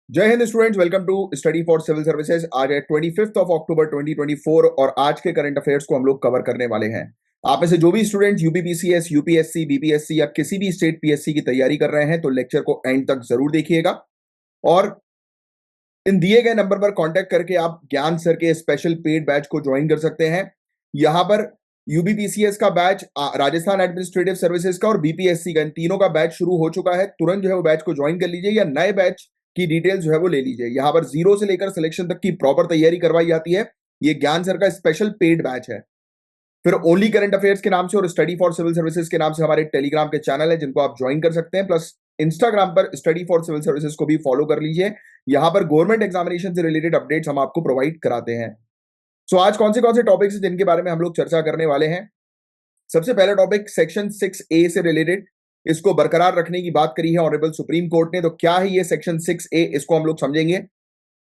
जय हिंद students, welcome to study for civil services. आज है 25 अक्टूबर 2024 और आज के करंट अफेयर्स को हम लोग कवर करने वाले हैं। आप में से जो भी स्टूडेंट्स यूपीपीसीएस, यूपीएससी, बीपीएससी या किसी भी स्टेट पीएससी की तैयारी कर रहे हैं तो लेक्चर को एंड तक जरूर देखिएगा और इन दिए गए नंबर पर कांटेक्ट करके आप ज्ञान सर के स्पेशल पेड बैच को ज्वाइन कर सकते हैं। यहां पर यूबीपीसीएस का बैच, राजस्थान एडमिनिस्ट्रेटिव सर्विसेज का और बीपीएससी का, इन तीनों का बैच शुरू हो चुका है। तुरंत जो है वो बैच को ज्वाइन कर लीजिए या नए बैच की डिटेल्स जो है वो ले लीजिए। यहां पर जीरो से लेकर सिलेक्शन तक की प्रॉपर तैयारी करवाई जाती है। ये ज्ञान सर का स्पेशल पेड बैच है। फिर ओनली करंट अफेयर्स के नाम से और स्टडी फॉर सिविल सर्विसेज के नाम से हमारे टेलीग्राम के चैनल है जिनको आप ज्वाइन कर सकते हैं। प्लस इंस्टाग्राम पर स्टडी फॉर सिविल सर्विसेज को भी फॉलो कर लीजिए। यहां पर गवर्नमेंट एग्जामिनेशन से रिलेटेड अपडेट्स हम आपको प्रोवाइड कराते हैं। सो आज कौन से टॉपिक्स हैं जिनके बारे में हम लोग चर्चा करने वाले हैं। सबसे पहला टॉपिक सेक्शन 6A से रिलेटेड, इसको बरकरार रखने की बात करी है ऑनरेबल सुप्रीम कोर्ट ने। तो क्या है ये सेक्शन 6A, इसको हम लोग समझेंगे।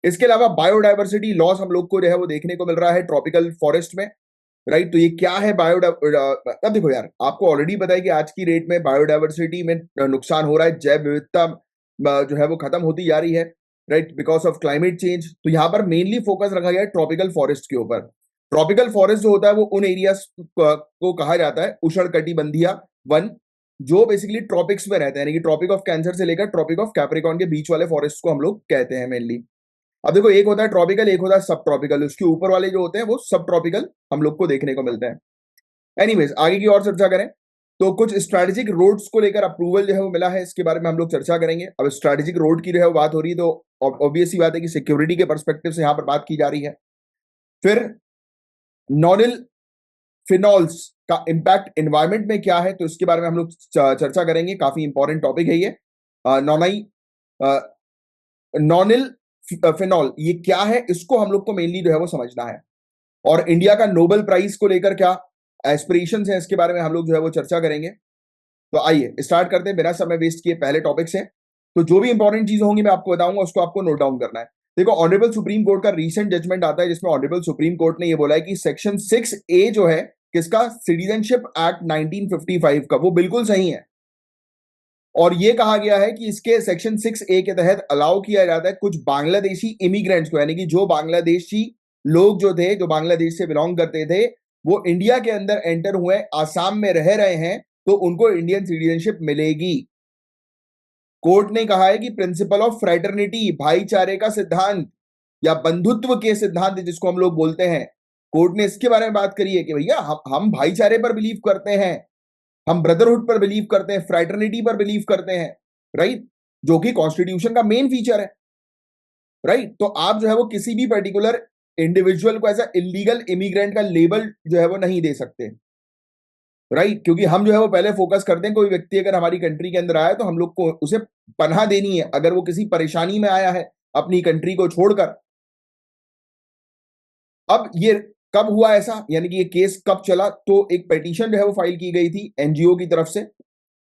इसके अलावा बायोडायवर्सिटी लॉस हम लोग को जो है वो देखने को मिल रहा है ट्रॉपिकल फॉरेस्ट में, राइट। तो ये क्या है अब देखो यार, आपको ऑलरेडी पता है कि आज की डेट में बायोडायवर्सिटी में नुकसान हो रहा है, जैव विविधता जो है वो खत्म होती जा रही है, right, because of climate change. तो यहाँ पर मेनली फोकस रखा गया है ट्रॉपिकल फॉरेस्ट के ऊपर। ट्रॉपिकल फॉरेस्ट जो होता है वो उन एरियाज को कहा जाता है उष्णकटिबंधीय वन, जो बेसिकली ट्रॉपिक्स में रहते हैं, यानी कि ट्रॉपिक ऑफ कैंसर से लेकर ट्रॉपिक ऑफ कैप्रिकॉर्न के बीच वाले फॉरेस्ट को हम लोग कहते हैं मेनली। अब देखो, एक होता है ट्रॉपिकल, एक होता है सब ट्रॉपिकल। उसके ऊपर वाले जो होते हैं वो सब ट्रॉपिकल हम लोग को देखने को मिलते हैं। एनीवेज, आगे की और चर्चा करें तो कुछ स्ट्रेटेजिक रोड्स को लेकर अप्रूवल जो है वो मिला है, इसके बारे में हम लोग चर्चा करेंगे। अब स्ट्रेटेजिक रोड की जो है वो बात हो रही है तो ऑब्वियस सी बात है कि सिक्योरिटी के परस्पेक्टिव से यहां पर बात की जा रही है। फिर नॉनिल फिनॉल्स का इंपैक्ट एनवायरमेंट में क्या है, तो इसके बारे में हम लोग चर्चा करेंगे। काफी इंपॉर्टेंट टॉपिक है ये। नॉनिल फिनॉल ये क्या है, इसको हम लोग को मेनली जो है वो समझना है। और इंडिया का नोबेल प्राइज को लेकर क्या एस्पिरेशंस हैं, इसके बारे में हम लोग जो है वो चर्चा करेंगे। तो आइए स्टार्ट करते हैं बिना समय वेस्ट किए पहले टॉपिक से। तो जो भी इंपॉर्टेंट चीज होंगी मैं आपको बताऊंगा, उसको आपको नोट डाउन करना है। देखो, ऑनरेबल सुप्रीम कोर्ट का रीसेंट जजमेंट आता है जिसमें ऑनरेबल सुप्रीम कोर्ट ने ये बोला है कि सेक्शन 6A जो है किसका, सिटीजनशिप एक्ट 1955 का, वो बिल्कुल सही है। और ये कहा गया है कि इसके सेक्शन 6A के तहत अलाउ किया जाता है कुछ बांग्लादेशी इमिग्रेंट्स को, यानी कि जो बांग्लादेशी लोग जो थे, जो बांग्लादेश से बिलोंग करते थे, वो इंडिया के अंदर एंटर हुए, आसाम में रह रहे हैं, तो उनको इंडियन सिटीजनशिप मिलेगी। कोर्ट ने कहा है कि प्रिंसिपल ऑफ फ्रेटर्निटी, भाईचारे का सिद्धांत या बंधुत्व के सिद्धांत जिसको हम लोग बोलते हैं, कोर्ट ने इसके बारे में बात करी है कि भैया हम भाईचारे पर बिलीव करते हैं, हम ब्रदरहुड पर बिलीव करते हैं, फ्रैटर्निटी पर बिलीव करते हैं, राइट, जो कि कॉन्स्टिट्यूशन का मेन फीचर है, राइट। तो आप जो है वो किसी भी पर्टिकुलर इंडिविजुअल को ऐसा इलीगल इमिग्रेंट का लेबल जो है वो नहीं दे सकते, राइट, क्योंकि हम जो है वो पहले फोकस करते हैं कोई व्यक्ति अगर हमारी कंट्री के अंदर आया तो हम लोग को उसे पनाह देनी है, अगर वो किसी परेशानी में आया है अपनी कंट्री को छोड़कर। अब ये कब हुआ ऐसा, यानी कि ये केस कब चला, तो एक पिटीशन जो है वो फाइल की गई थी एनजीओ की तरफ से,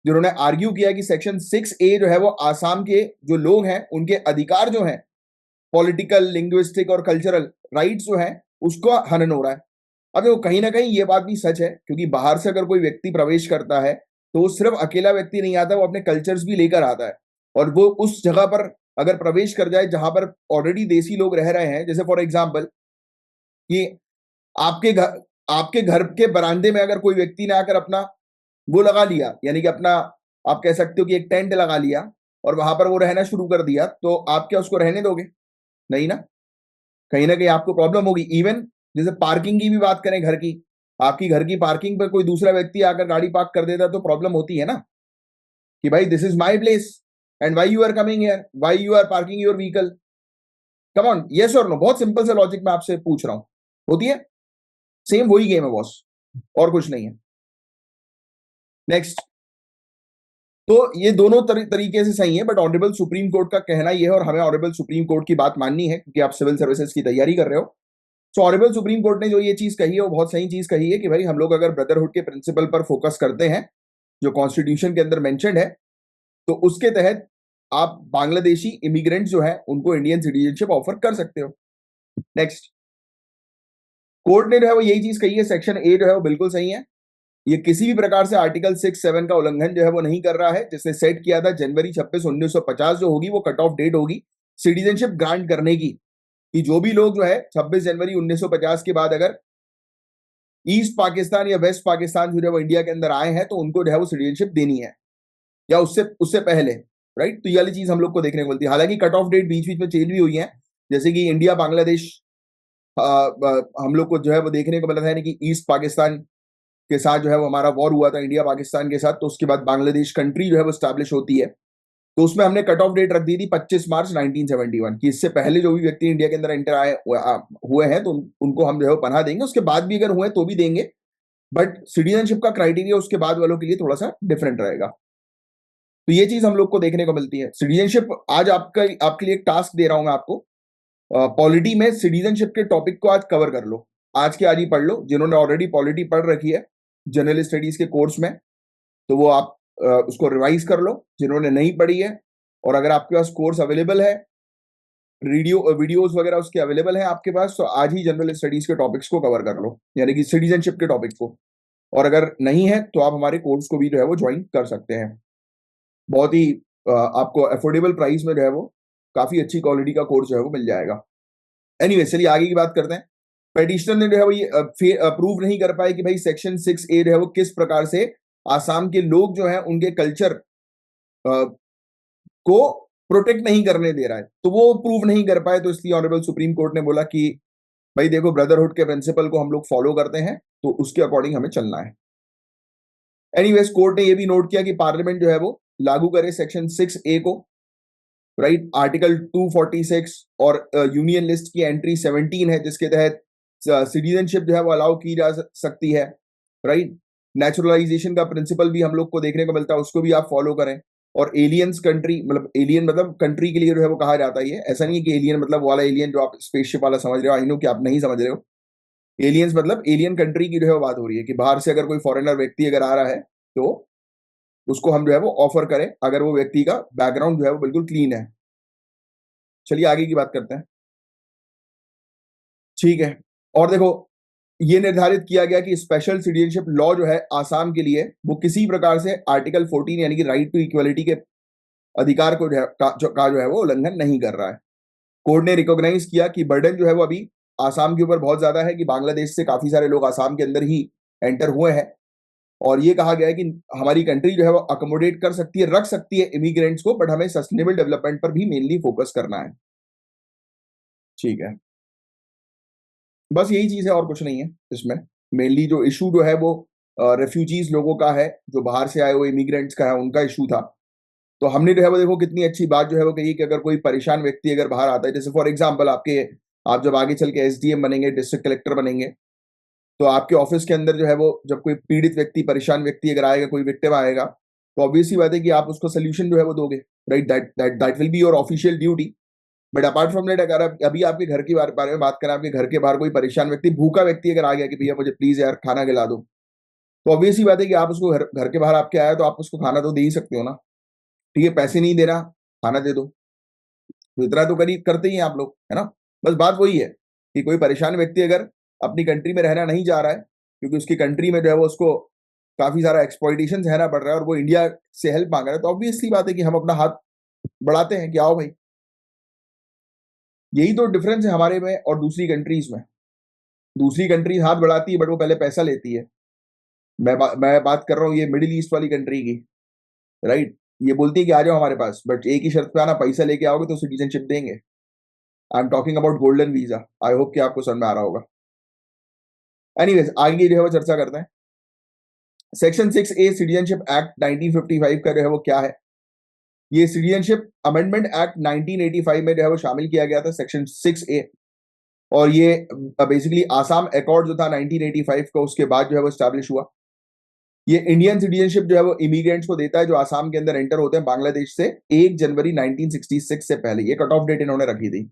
जिन्होंने आर्ग्यू किया कि सेक्शन 6A जो है वो आसाम के जो लोग हैं उनके अधिकार जो हैं, पॉलिटिकल, लिंग्विस्टिक और कल्चरल राइट्स जो हैं, उसको हनन हो रहा है। अब देखो, कहीं ना कहीं ये बात भी सच है, क्योंकि बाहर से अगर कोई व्यक्ति प्रवेश करता है तो वो सिर्फ अकेला व्यक्ति नहीं आता, वो अपने कल्चर्स भी लेकर आता है। और वो उस जगह पर अगर प्रवेश कर जाए जहां पर ऑलरेडी देसी लोग रह रहे हैं, जैसे फॉर एग्जाम्पल कि आपके घर के बरामदे में अगर कोई व्यक्ति ने आकर अपना वो लगा लिया, यानी कि अपना, आप कह सकते हो कि एक टेंट लगा लिया और वहां पर वो रहना शुरू कर दिया, तो आप क्या उसको रहने दोगे? नहीं ना, कहीं ना कहीं आपको प्रॉब्लम होगी। इवन जैसे पार्किंग की भी बात करें, घर की, आपकी घर की पार्किंग पर कोई दूसरा व्यक्ति आकर गाड़ी पार्क कर देता तो प्रॉब्लम होती है ना, कि भाई this is my place and why you are coming here, why you are parking your vehicle. Come on, yes और नो, बहुत सिंपल सा लॉजिक मैं आपसे पूछ रहा हूं, होती है? सेम वही गेम है बॉस, और कुछ नहीं है। नेक्स्ट, तो ये दोनों तरीके से सही है, बट ऑनरेबल सुप्रीम कोर्ट का कहना यह है और हमें ऑनरेबल सुप्रीम कोर्ट की बात माननी है क्योंकि आप सिविल सर्विसेज की तैयारी कर रहे हो। सो ऑनरेबल सुप्रीम कोर्ट ने जो ये चीज कही है वो बहुत सही चीज कही है कि भाई हम लोग अगर ब्रदरहुड के प्रिंसिपल पर फोकस करते हैं जो कॉन्स्टिट्यूशन के अंदर मेंशन्ड है, तो उसके तहत आप बांग्लादेशी इमिग्रेंट जो है उनको इंडियन सिटीजनशिप ऑफर कर सकते हो। नेक्स्ट, कोर्ट ने जो है वो यही चीज कही है, सेक्शन A जो है वो बिल्कुल सही है। ये किसी भी प्रकार से आर्टिकल 6-7 का उल्लंघन जो है वो नहीं कर रहा है, जिसने सेट किया था जनवरी 26, 1950 जो होगी वो कट ऑफ डेट होगी सिटीजनशिप ग्रांट करने की, कि जो भी लोग जो है 26 जनवरी 1950 के बाद अगर ईस्ट पाकिस्तान या वेस्ट पाकिस्तान जो है वो इंडिया के अंदर आए हैं तो उनको जो है वो सिटीजनशिप देनी है, या उससे उससे पहले, राइट। तो ये वाली चीज हम लोग को देखने को मिलती है। हालांकि कट ऑफ डेट बीच बीच में चेंज भी हुई है, जैसे कि इंडिया बांग्लादेश हम लोग को जो है वो देखने को मिला था, यानी कि ईस्ट पाकिस्तान के साथ जो है वो हमारा वॉर हुआ था इंडिया पाकिस्तान के साथ, तो उसके बाद बांग्लादेश कंट्री जो है वो स्टैब्लिश होती है। तो उसमें हमने कट ऑफ डेट रख दी थी 25 मार्च 1971 की, इससे पहले जो भी व्यक्ति इंडिया के अंदर एंटर आए हुए हैं तो उनको हम जो है वो पनाह देंगे, उसके बाद भी अगर हुए तो भी देंगे, बट सिटीजनशिप का क्राइटेरिया उसके बाद वालों के लिए थोड़ा सा डिफरेंट रहेगा। तो ये चीज हम लोग को देखने को मिलती है। सिटीजनशिप आज आपके लिए एक टास्क दे रहा हूं मैं आपको, पॉलिटी में सिटीजनशिप के टॉपिक को आज कवर कर लो, आज के आज ही पढ़ लो। जिन्होंने ऑलरेडी पॉलिटी पढ़ रखी है जनरल स्टडीज के कोर्स में, तो वो आप उसको रिवाइज कर लो। जिन्होंने नहीं पढ़ी है, और अगर आपके पास कोर्स अवेलेबल है, वीडियोस वगैरह उसके अवेलेबल है आपके पास, तो आज ही जनरल स्टडीज के टॉपिक्स को कवर कर लो, यानी कि सिटीजनशिप के टॉपिक को। और अगर नहीं है तो आप हमारे कोर्स को भी जो है वो ज्वाइन कर सकते हैं। बहुत ही आपको अफोर्डेबल प्राइस में जो है वो काफी अच्छी क्वालिटी का कोर्स जो है वो मिल जाएगा। एनीवे, चलिए आगे की बात करते हैं। पेटिशनर ने जो है वो ये अप्रूव नहीं कर पाए कि भाई सेक्शन 6A जो है वो किस प्रकार से आसाम के लोग जो है उनके कल्चर को प्रोटेक्ट नहीं करने दे रहा है, तो वो प्रूव नहीं कर पाए। तो इसलिए ऑनरेबल सुप्रीम कोर्ट ने बोला कि भाई देखो, ब्रदरहुड के प्रिंसिपल को हम लोग फॉलो करते हैं, तो उसके अकॉर्डिंग हमें चलना है। एनीवेज, कोर्ट ने ये भी नोट किया कि पार्लियामेंट जो है वो लागू करे सेक्शन 6A को, राइट। आर्टिकल 246 और यूनियन लिस्ट की एंट्री 17 है, जिसके तहत सिटीजनशिप जो है वो अलाउ की जा सकती है, राइट। नेचुरलाइजेशन का प्रिंसिपल भी हम लोग को देखने को मिलता है, उसको भी आप फॉलो करें। और एलियंस कंट्री, मतलब एलियन मतलब कंट्री के लिए जो है वो कहा जाता है। ये ऐसा नहीं है कि एलियन मतलब वाला एलियन जो आप स्पेसशिप वाला समझ रहे हो, आई नो कि आप नहीं समझ रहे हो। एलियंस मतलब एलियन कंट्री की जो है वो बात हो रही है, कि बाहर से अगर कोई फॉरेनर व्यक्ति अगर आ रहा है तो उसको हम जो है वो ऑफर करें, अगर वो व्यक्ति का बैकग्राउंड जो है वो बिल्कुल क्लीन है। चलिए आगे की बात करते हैं। ठीक है, और देखो, ये निर्धारित किया गया कि स्पेशल सिटीजनशिप लॉ जो है आसाम के लिए वो किसी प्रकार से आर्टिकल 14 यानी कि राइट टू इक्वलिटी के अधिकार को जो है वो उल्लंघन नहीं कर रहा है। कोर्ट ने रिकॉग्नाइज किया कि बर्डन जो है वो अभी आसाम के ऊपर बहुत ज्यादा है, कि बांग्लादेश से काफी सारे लोग आसाम के अंदर ही एंटर हुए हैं, और ये कहा गया है कि हमारी कंट्री जो है वो अकोमोडेट कर सकती है, रख सकती है इमिग्रेंट्स को, बट हमें सस्टेनेबल डेवलपमेंट पर भी मेनली फोकस करना है। ठीक है, बस यही चीज है और कुछ नहीं है इसमें। मेनली जो इशू जो है वो रेफ्यूजीज लोगों का है, जो बाहर से आए हुए इमिग्रेंट्स का है, उनका इशू था। तो हमने जो है वो देखो कितनी अच्छी बात जो है वो कही कि अगर कोई परेशान व्यक्ति अगर बाहर आता है, जैसे फॉर एग्जांपल आप जब आगे चल के एसडीएम बनेंगे, डिस्ट्रिक्ट कलेक्टर बनेंगे, तो आपके ऑफिस के अंदर जो है वो जब कोई पीड़ित व्यक्ति, परेशान व्यक्ति अगर आएगा, कोई विक्टिम आएगा, तो ऑब्वियसली बात है कि आप उसको सोल्यूशन जो है वो दोगे, right. That will be your official duty. But apart from that, अगर आप अभी आपके घर के बारे में बात करें, आपके घर के बाहर कोई परेशान व्यक्ति, भूखा व्यक्ति अगर आ गया कि भैया मुझे प्लीज यार खाना खिला दो, तो ऑब्वियसली बात है कि आप उसको घर के बाहर आपके आया तो आप उसको खाना तो दे ही सकते हो ना। ठीक है, पैसे नहीं दे रहा, खाना दे दो, तो इतना तो करी करते ही हैं आप लोग, है ना। बस बात वही है कि कोई परेशान व्यक्ति अगर अपनी कंट्री में रहना नहीं चाह रहा है, क्योंकि उसकी कंट्री में जो है वो उसको काफी सारा एक्सप्लॉइटेशन सहना पड़ रहा है, और वो इंडिया से हेल्प मांग रहा है, तो ऑब्वियसली बात है कि हम अपना हाथ बढ़ाते हैं कि आओ भाई। यही तो डिफरेंस है हमारे में और दूसरी कंट्रीज में। दूसरी कंट्रीज हाथ बढ़ाती है, बट वो पहले पैसा लेती है। मैं बात कर रहा हूँ ये मिडिल ईस्ट वाली कंट्री की, राइट। ये बोलती है कि आ जाओ हमारे पास, बट एक ही शर्त पे आना, पैसा लेके आओगे तो सिटीजनशिप देंगे। I am talking about golden visa. I hope कि आपको समझ में आ रहा होगा। एनीवेज, आगे जो है वो चर्चा करते हैं। सेक्शन 6A सिटीजनशिप एक्ट 1955 का जो है वो क्या है। ये सिटीजनशिप अमेंडमेंट एक्ट 1985 में जो है वो शामिल किया गया था, सेक्शन 6A। और ये बेसिकली आसाम अकॉर्ड जो था 1985 का, उसके बाद जो है वो स्टैब्लिश हुआ। ये इंडियन सिटीजनशिप जो है वो इमिग्रेंट्स को देता है जो आसाम के अंदर एंटर होते हैं बांग्लादेश से 1 जनवरी 1966 से पहले। ये कट ऑफ डेट इन्होंने रखी थी।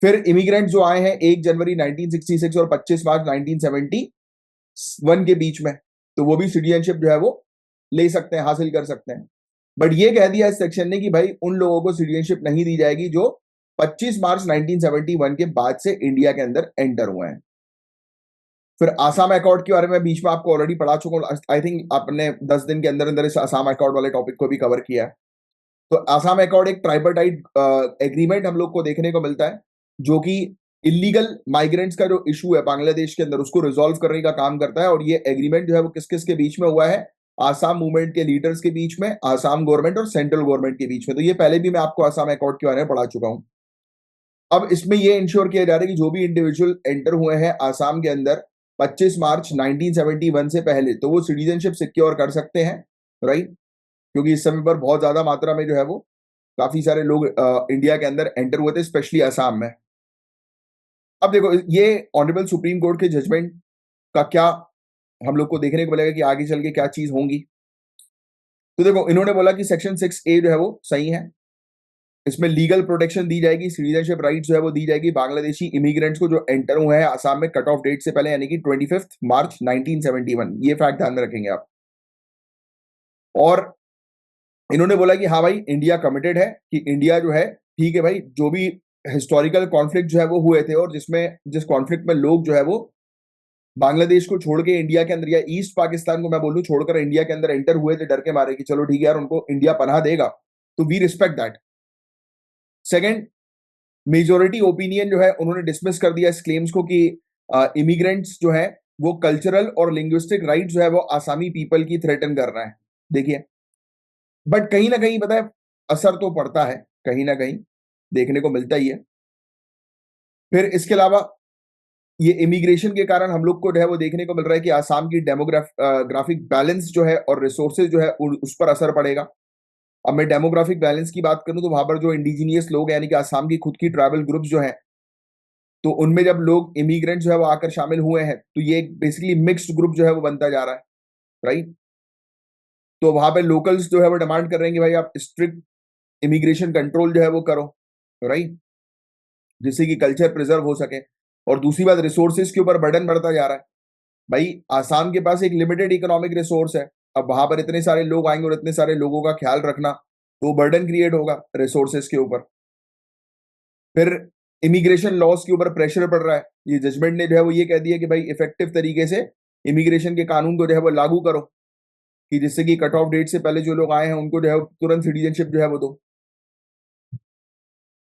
फिर इमिग्रेंट जो आए हैं 1 जनवरी 1966 और 25 मार्च 1971 के बीच में, तो वो भी सिटीजनशिप जो है वो ले सकते हैं, हासिल कर सकते हैं। बट ये कह दिया इस सेक्शन ने कि भाई उन लोगों को सिटीजनशिप नहीं दी जाएगी जो 25 मार्च 1971 के बाद से इंडिया के अंदर एंटर हुए हैं। फिर आसाम अकॉर्ड के बारे में बीच में आपको ऑलरेडी पढ़ा चुका हूं। आई थिंक आपने 10 दिन के अंदर अंदर इस आसाम अकॉर्ड वाले टॉपिक को भी कवर किया है। तो आसाम अकॉर्ड एक ट्राइपार्टाइट एग्रीमेंट हम लोग को देखने को मिलता है, जो कि इलीगल माइग्रेंट्स का जो इशू है बांग्लादेश के अंदर उसको रिजॉल्व करने का काम करता है। और ये एग्रीमेंट जो है वो किस किस के बीच में हुआ है? आसाम मूवमेंट के लीडर्स के बीच में, आसाम गवर्नमेंट और सेंट्रल गवर्नमेंट के बीच में। तो ये पहले भी मैं आपको आसाम अकॉर्ड के बारे में पढ़ा चुका हूं। अब इसमें ये इंश्योर किया जा रहा है कि जो भी इंडिविजुअल एंटर हुए हैं आसाम के अंदर 25 मार्च 1971 से पहले, तो वो सिटीजनशिप सिक्योर कर सकते हैं, राइट? क्योंकि इस समय पर बहुत ज्यादा मात्रा में जो है वो काफी सारे लोग इंडिया के अंदर एंटर हुए थे, स्पेशली आसाम में। अब देखो ये ऑनरेबल सुप्रीम कोर्ट के जजमेंट का क्या हम लोग को देखने को मिलेगा कि आगे चल के क्या चीज होंगी। तो देखो इन्होंने बोला कि सेक्शन 6A जो है वो सही है, इसमें लीगल प्रोटेक्शन दी जाएगी, सिटीजनशिप राइट जो है वो दी जाएगी बांग्लादेशी इमिग्रेंट्स को जो एंटर हुए हैं आसाम में कट ऑफ डेट से पहले, यानी कि 25 मार्च 1971। ये फैक्ट ध्यान में रखेंगे आप। और इन्होंने बोला कि हाँ भाई इंडिया कमिटेड है, कि इंडिया जो है ठीक है भाई, जो भी हिस्टोरिकल कॉन्फ्लिक्ट जो है वो हुए थे और जिस कॉन्फ्लिक्ट में लोग जो है वो बांग्लादेश को छोड़ के इंडिया के अंदर या ईस्ट पाकिस्तान को मैं बोलूं छोड़कर इंडिया के अंदर एंटर हुए थे डर के मारे कि चलो ठीक है यार उनको इंडिया पनाह देगा, तो we respect that. Second, majority opinion जो है उन्होंने डिसमिस कर दिया इस क्लेम्स को कि इमिग्रेंट्स जो है वो कल्चरल और लिंग्विस्टिक राइट जो है वो आसामी पीपल की थ्रेटन कर रहा है। देखिए, बट कहीं ना कहीं पता है असर तो पड़ता है, कहीं ना कहीं देखने को मिलता ही है। फिर इसके अलावा ये इमिग्रेशन के कारण हम लोग को जो है वो देखने को मिल रहा है कि आसाम की डेमोग्राफिक बैलेंस जो है और रिसोर्सेज जो है उस पर असर पड़ेगा। अब मैं डेमोग्राफिक बैलेंस की बात करूं तो वहां पर जो इंडिजीनियस लोग हैं यानी कि आसाम की खुद की ट्राइबल ग्रुप्स जो हैं, तो उनमें जब लोग इमिग्रेंट जो है वो आकर शामिल हुए हैं तो ये बेसिकली मिक्स्ड ग्रुप जो है वो बनता जा रहा है, राइट? तो वहां पे लोकल्स जो है वो डिमांड कर रहे हैं कि भाई आप स्ट्रिक्ट इमिग्रेशन कंट्रोल जो है वो करो, राइट, जिससे कि कल्चर प्रिजर्व हो सके। और दूसरी बात, रिसोर्सेज के ऊपर बर्डन बढ़ता जा रहा है। भाई आसाम के पास एक लिमिटेड इकोनॉमिक रिसोर्स है, अब वहां पर इतने सारे लोग आएंगे और इतने सारे लोगों का ख्याल रखना, तो बर्डन क्रिएट होगा रिसोर्सेज के ऊपर। फिर इमिग्रेशन लॉस के ऊपर प्रेशर पड़ रहा है। ये जजमेंट ने जो है वो ये कह दिया कि भाई इफेक्टिव तरीके से इमिग्रेशन के कानून को जो है वो लागू करो, कि जिससे कि कट ऑफ डेट से पहले जो लोग आए हैं उनको जो है तुरंत सिटीजनशिप जो है वो दो।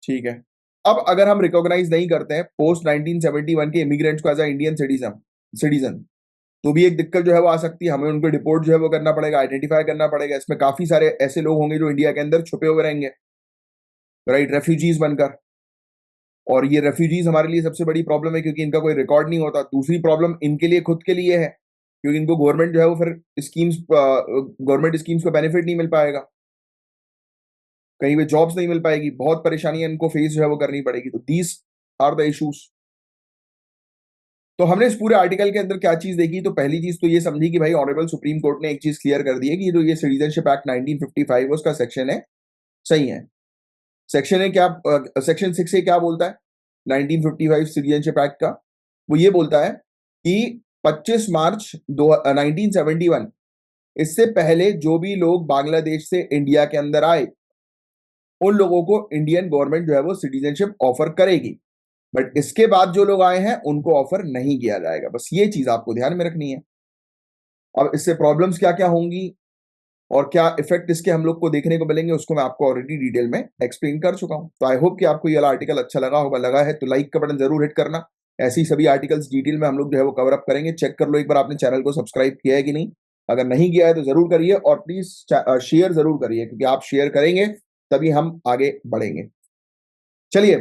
ठीक है। अब अगर हम रिकॉग्नाइज नहीं करते हैं पोस्ट 1971 के इमिग्रेंट्स को एज अ इंडियन सिटीजन, तो भी एक दिक्कत जो है वो आ सकती है, हमें उनको डिपोर्ट जो है वो करना पड़ेगा, आइडेंटिफाई करना पड़ेगा। इसमें काफी सारे ऐसे लोग होंगे जो इंडिया के अंदर छुपे हुए रहेंगे, राइट, रेफ्यूजीज बनकर। और ये रेफ्यूजीज हमारे लिए सबसे बड़ी प्रॉब्लम है क्योंकि इनका कोई रिकॉर्ड नहीं होता। दूसरी प्रॉब्लम इनके लिए खुद के लिए है, क्योंकि इनको गवर्नमेंट जो है वो फिर गवर्नमेंट स्कीम्स को बेनिफिट नहीं मिल पाएगा, कहीं पे जॉब्स नहीं मिल पाएगी, बहुत परेशानियां इनको फेस जो है वो करनी पड़ेगी। तो दीज आर द इश्यूज। तो हमने इस पूरे आर्टिकल के अंदर क्या चीज देखी? तो पहली चीज तो ये समझी कि भाई ऑनरेबल सुप्रीम कोर्ट ने एक चीज क्लियर कर दी है कि जो ये सिटीजनशिप एक्ट 1955 है उसका सेक्शन है सही है। सेक्शन है क्या? सेक्शन 6 क्या बोलता है 1955 सिटीजनशिप एक्ट का? वो ये बोलता है कि 25 मार्च 1971 इससे पहले जो भी लोग बांग्लादेश से इंडिया के अंदर आए उन लोगों को इंडियन गवर्नमेंट जो है वो सिटीजनशिप ऑफर करेगी, बट इसके बाद जो लोग आए हैं उनको ऑफर नहीं किया जाएगा। बस ये चीज आपको ध्यान में रखनी है। अब इससे प्रॉब्लम्स क्या क्या होंगी और क्या इफेक्ट इसके हम लोग को देखने को मिलेंगे उसको मैं आपको ऑलरेडी डिटेल में एक्सप्लेन कर चुका हूं। तो आई होप कि आपको ये वाला आर्टिकल अच्छा लगा होगा। लगा है तो लाइक का बटन जरूर हिट करना। ऐसी सभी आर्टिकल्स डिटेल में हम लोग जो है वो कवर अप करेंगे। चेक कर लो एक बार आपने चैनल को सब्सक्राइब किया है कि नहीं। अगर नहीं किया है तो जरूर करिए और प्लीज शेयर जरूर करिए, क्योंकि आप शेयर करेंगे तभी हम आगे बढ़ेंगे। चलिए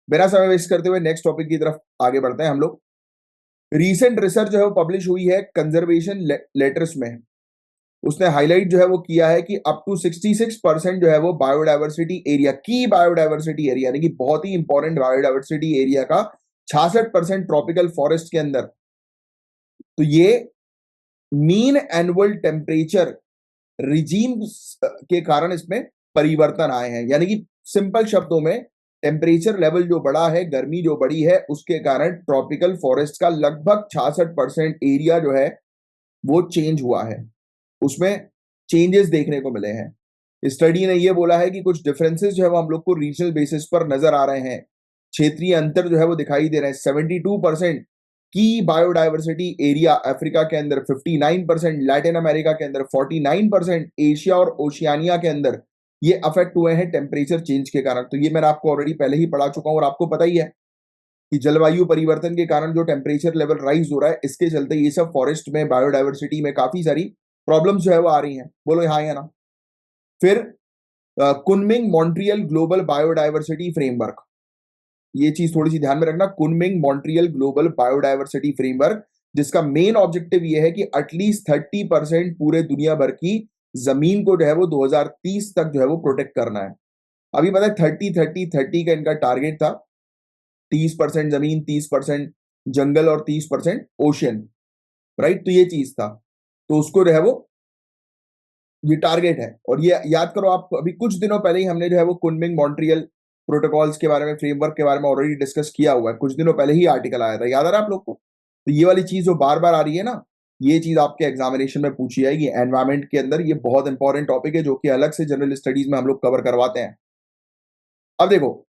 बिना समय वेस्ट करते हुए नेक्स्ट टॉपिक की तरफ आगे बढ़ते हैं हम लोग। रीसेंट रिसर्च जो है वो पब्लिश हुई है कंजर्वेशन लेटर्स में। उसने हाईलाइट जो है वो किया है कि अप टू 66% जो है वो बायोडाइवर्सिटी एरिया, की बायोडाइवर्सिटी एरिया यानी कि बहुत ही इंपॉर्टेंट बायोडाइवर्सिटी एरिया का 66% ट्रॉपिकल फॉरेस्ट के अंदर, तो ये मीन एनुअल टेम्परेचर रिजीम के कारण इसमें परिवर्तन आए हैं। यानी कि सिंपल शब्दों में टेम्परेचर लेवल जो बढ़ा है, गर्मी जो बढ़ी है, उसके कारण ट्रॉपिकल फॉरेस्ट का लगभग 66% एरिया जो है वो चेंज हुआ है, उसमें चेंजेस देखने को मिले हैं। स्टडी ने ये बोला है कि कुछ डिफरेंसेस जो है वो हम लोग को रीजनल बेसिस पर नजर आ रहे हैं, क्षेत्रीय अंतर जो है वो दिखाई दे रहे हैं। 72% की बायोडाइवर्सिटी एरिया अफ्रीका के अंदर, 59% लैटिन अमेरिका के अंदर, 49% एशिया और ओशियानिया के अंदर ये अफेक्ट हुए हैं टेम्परेचर चेंज के कारण। तो ये मैंने आपको ऑलरेडी पहले ही पढ़ा चुका हूं और आपको पता ही है कि जलवायु परिवर्तन के कारण जो टेम्परेचर लेवल राइज हो रहा है, इसके चलते ये सब फॉरेस्ट में, बायोडाइवर्सिटी में काफी सारी प्रॉब्लम्स जो है वो आ रही हैं। बोलो हाँ या ना। फिर Kunming Montreal global biodiversity framework, ये चीज थोड़ी सी ध्यान में रखना। Kunming Montreal global biodiversity framework, जिसका मेन ऑब्जेक्टिव ये है कि एटलीस्ट 30% पूरे दुनिया भर की जमीन को जो है वो 2030 तक जो है वो प्रोटेक्ट करना है। अभी पता है 30-30-30 का इनका टारगेट था। 30% जमीन, 30% जंगल और 30% ओशियन, राइट। तो ये चीज था, तो उसको जो है वो ये टारगेट है। और ये याद करो आप, अभी कुछ दिनों पहले ही हमने जो है वो कुनमिंग मॉन्ट्रियल प्रोटोकॉल्स के बारे में, फ्रेमवर्क के बारे में ऑलरेडी डिस्कस किया हुआ है। कुछ दिनों पहले ही आर्टिकल आया था, याद आ रहा है आप लोग को। तो ये वाली चीज जो बार बार आ रही है ना, ये चीज आपके एग्जामिनेशन में पूछी जाएगी एनवायरमेंट के अंदर। ये बहुत इंपॉर्टेंट टॉपिक है जो कि अलग से जनरल स्टडीज में हम लोग कवर करवाते हैं। अब देखो,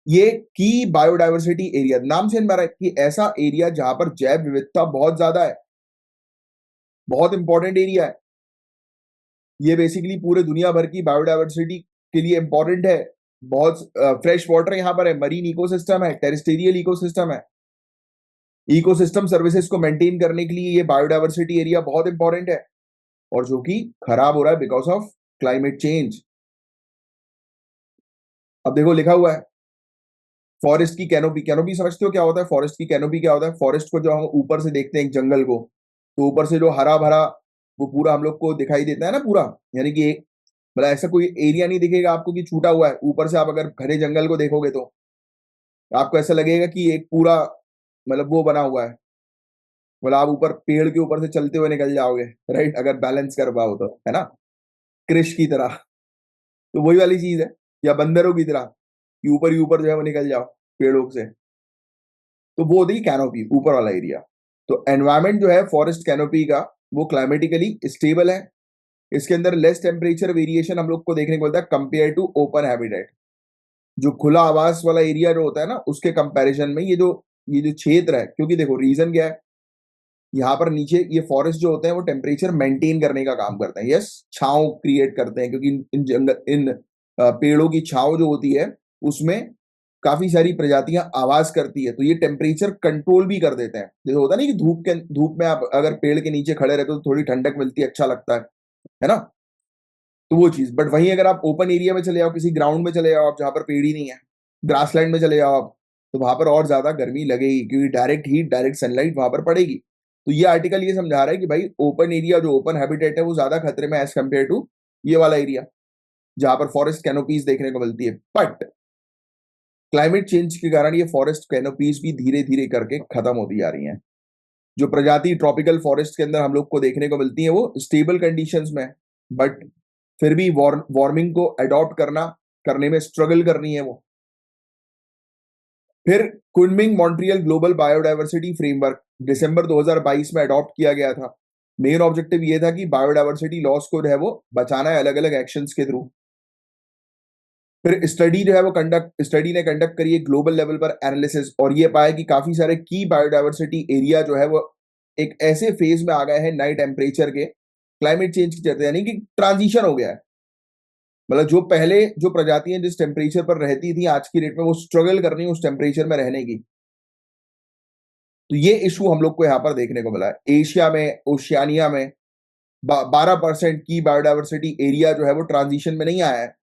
ये की बायोडाइवर्सिटी एरिया नाम से हमारा कि ऐसा एरिया जहां पर जैव विविधता बहुत ज्यादा है, बहुत इंपॉर्टेंट एरिया है। ये बेसिकली पूरे दुनिया भर की बायोडाइवर्सिटी के लिए इंपॉर्टेंट है। बहुत फ्रेश वाटर यहाँ पर है, मरीन इकोसिस्टम है, टेरेस्टेरियल इकोसिस्टम है। इकोसिस्टम सर्विसेज को मेंटेन करने के लिए ये बायोडाइवर्सिटी एरिया बहुत इंपॉर्टेंट है, और जो कि खराब हो रहा है बिकॉज ऑफ क्लाइमेट चेंज। अब देखो लिखा हुआ है फॉरेस्ट की कैनोपी। कैनोपी समझते हो क्या होता है? फॉरेस्ट की कैनोपी क्या होता है? फॉरेस्ट को जो हम ऊपर से देखते हैं एक जंगल को, तो ऊपर से जो हरा भरा वो पूरा हम लोग को दिखाई देता है ना पूरा, यानी कि मतलब ऐसा कोई एरिया नहीं दिखेगा आपको कि छूटा हुआ है। ऊपर से आप अगर घने जंगल को देखोगे तो आपको ऐसा लगेगा कि एक पूरा मतलब वो बना हुआ है, मतलब आप ऊपर पेड़ के ऊपर से चलते हुए निकल जाओगे, राइट, अगर बैलेंस कर पाओ तो, है ना, क्रिश की तरह। तो वही वाली चीज है, या बंदरों की तरह कि ऊपर ही ऊपर जो है वो निकल जाओ पेड़ों से। तो वो होती है कैनोपी, ऊपर वाला एरिया। तो एनवायरमेंट जो है फॉरेस्ट कैनोपी का, वो क्लाइमेटिकली स्टेबल है। इसके अंदर लेस टेम्परेचर वेरिएशन हम लोग को देखने को मिलता है कंपेयर टू ओपन हैबिटेट। जो खुला आवास वाला एरिया जो होता है ना, उसके कंपैरिजन में ये जो क्षेत्र है, क्योंकि देखो रीजन क्या है, यहाँ पर नीचे ये फॉरेस्ट जो होते हैं वो टेम्परेचर मेंटेन करने का काम करते हैं। यस, छांव क्रिएट करते हैं, क्योंकि इन पेड़ों की छांव जो होती है उसमें काफी सारी प्रजातियां आवाज करती है, तो ये टेम्परेचर कंट्रोल भी कर देते हैं। जैसे होता नहीं कि धूप में आप अगर पेड़ के नीचे खड़े रहते हो तो थोड़ी ठंडक मिलती है, अच्छा लगता है ना। तो वो चीज। बट वहीं अगर आप ओपन एरिया में चले जाओ, किसी ग्राउंड में चले जाओ आप जहां पर पेड़ ही नहीं है, ग्रासलैंड में चले जाओ आप, तो वहां पर और ज्यादा गर्मी लगेगी, क्योंकि डायरेक्ट हीट, डायरेक्ट सनलाइट वहां पर पड़ेगी। तो ये आर्टिकल ये समझा रहा है कि भाई ओपन एरिया, जो ओपन हैबिटेट है, वो ज्यादा खतरे में एज कम्पेयर टू ये वाला एरिया जहां पर फॉरेस्ट कैनोपीज देखने को मिलती है। बट क्लाइमेट चेंज के कारण ये फॉरेस्ट कैनोपीज भी धीरे धीरे करके खत्म होती जा रही हैं। जो प्रजाति ट्रॉपिकल फॉरेस्ट के अंदर हम लोग को देखने को मिलती है वो स्टेबल कंडीशंस में, बट फिर भी वार्मिंग को अडॉप्ट करने में स्ट्रगल कर रही है वो। फिर Kunming Montreal global biodiversity framework दिसंबर 2022 में अडॉप्ट किया गया था। मेन ऑब्जेक्टिव ये था कि बायोडाइवर्सिटी लॉस को जो है वो बचाना है अलग अलग एक्शंस के थ्रू। फिर स्टडी जो है वो स्टडी ने कंडक्ट करी है ग्लोबल लेवल पर एनालिसिस, और ये पाया कि काफी सारे की बायोडाइवर्सिटी एरिया जो है वो एक ऐसे फेज में आ गए हैं नए टेम्परेचर के, क्लाइमेट चेंज के चलते, यानी कि ट्रांजिशन हो गया है। मतलब जो पहले जो प्रजातियां जिस टेम्परेचर पर रहती थी, आज की डेट में वो स्ट्रगल कर रही है उस टेम्परेचर में रहने की। तो ये इशू हम लोग को यहाँ पर देखने को मिला है। एशिया में, ओशियानिया में 12% की बायोडाइवर्सिटी एरिया जो है वो ट्रांजिशन में नहीं आया है।